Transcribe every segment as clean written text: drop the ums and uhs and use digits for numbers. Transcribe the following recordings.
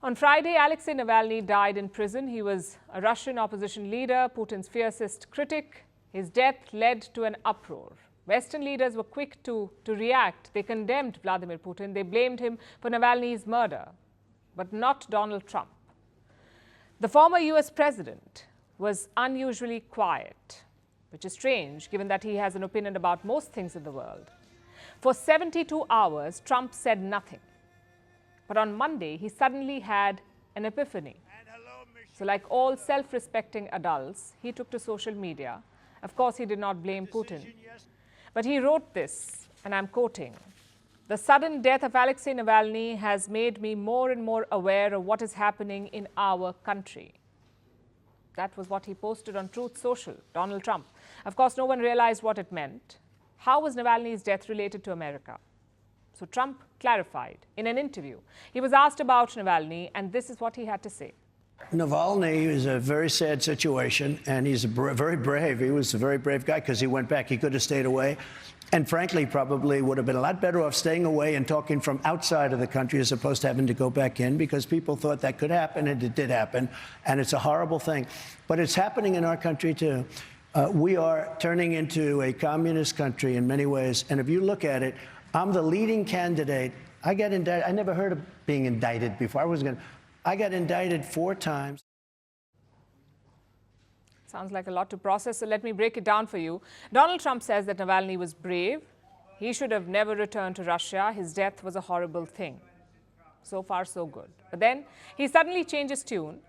On Friday, Alexei Navalny died in prison. He was a Russian opposition leader, Putin's fiercest critic. His death led to an uproar. Western leaders were quick to react. They condemned Vladimir Putin. They blamed him for Navalny's murder, but not Donald Trump. The former US president was unusually quiet, which is strange given that he has an opinion about most things in the world. For 72 hours, Trump said nothing. But on Monday, he suddenly had an epiphany. So like all self-respecting adults, he took to social media. Of course, he did not blame Putin. But he wrote this, and I'm quoting, "The sudden death of Alexei Navalny has made me more and more aware of what is happening in our country." That was what he posted on Truth Social, Donald Trump. Of course, no one realized what it meant. How was Navalny's death related to America? So Trump clarified in an interview. He was asked about Navalny, and this is what he had to say. Navalny is a very sad situation, and he's very brave. He was a very brave guy because he went back. He could have stayed away, and frankly, probably would have been a lot better off staying away and talking from outside of the country as opposed to having to go back in, because people thought that could happen, and it did happen, and it's a horrible thing. But it's happening in our country, too. We are turning into a communist country in many ways, and if you look at it, I'm the leading candidate. I got indicted. I never heard of being indicted before. I got indicted 4 times. Sounds like a lot to process, so let me break it down for you. Donald Trump says that Navalny was brave. He should have never returned to Russia. His death was a horrible thing. So far, so good. But then he suddenly changes tune.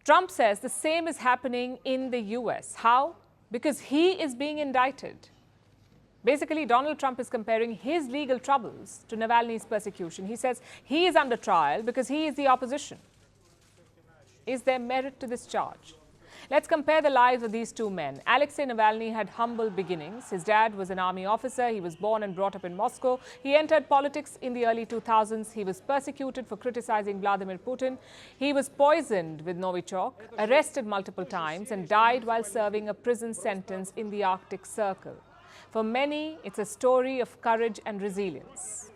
Trump says the same is happening in the US. How? Because he is being indicted. Basically, Donald Trump is comparing his legal troubles to Navalny's persecution. He says he is under trial because he is the opposition. Is there merit to this charge? Let's compare the lives of these two men. Alexei Navalny had humble beginnings. His dad was an army officer. He was born and brought up in Moscow. He entered politics in the early 2000s. He was persecuted for criticizing Vladimir Putin. He was poisoned with Novichok, arrested multiple times, and died while serving a prison sentence in the Arctic Circle. For many, it's a story of courage and resilience.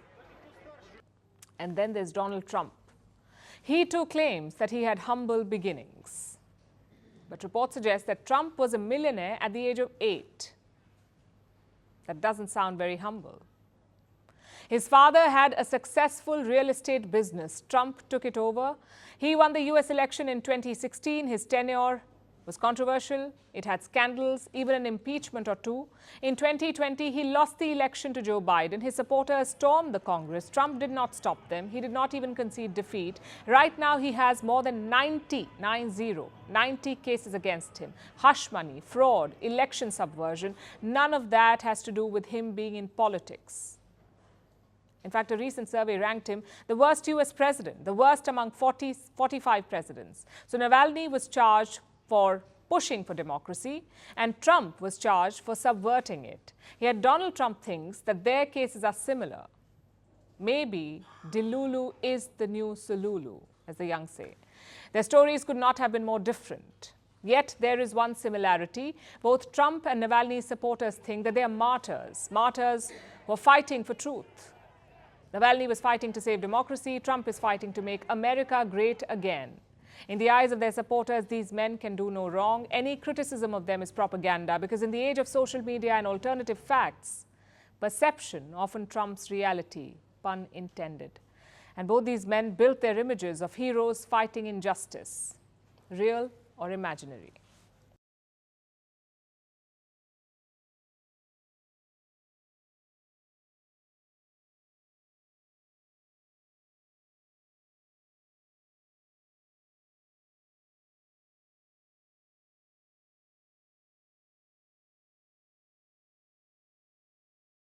And then there's Donald Trump. He too claims that he had humble beginnings. But reports suggest that Trump was a millionaire at the age of 8. That doesn't sound very humble. His father had a successful real estate business. Trump took it over. He won the US election in 2016. His tenure was controversial. It had scandals, even an impeachment or 2. In 2020, he lost the election to Joe Biden. His supporters stormed the Congress. Trump did not stop them. He did not even concede defeat. Right now, he has more than 90 cases against him. Hush money, fraud, election subversion. None of that has to do with him being in politics. In fact, a recent survey ranked him the worst US president, the worst among 45 presidents. So Navalny was charged for pushing for democracy, and Trump was charged for subverting it. Yet Donald Trump thinks that their cases are similar. Maybe Delulu is the new Sululu, as the young say. Their stories could not have been more different. Yet there is one similarity. Both Trump and Navalny's supporters think that they are martyrs, martyrs who are fighting for truth. Navalny was fighting to save democracy. Trump is fighting to make America great again. In the eyes of their supporters, these men can do no wrong. Any criticism of them is propaganda, because in the age of social media and alternative facts, perception often trumps reality, pun intended. And both these men built their images of heroes fighting injustice, real or imaginary.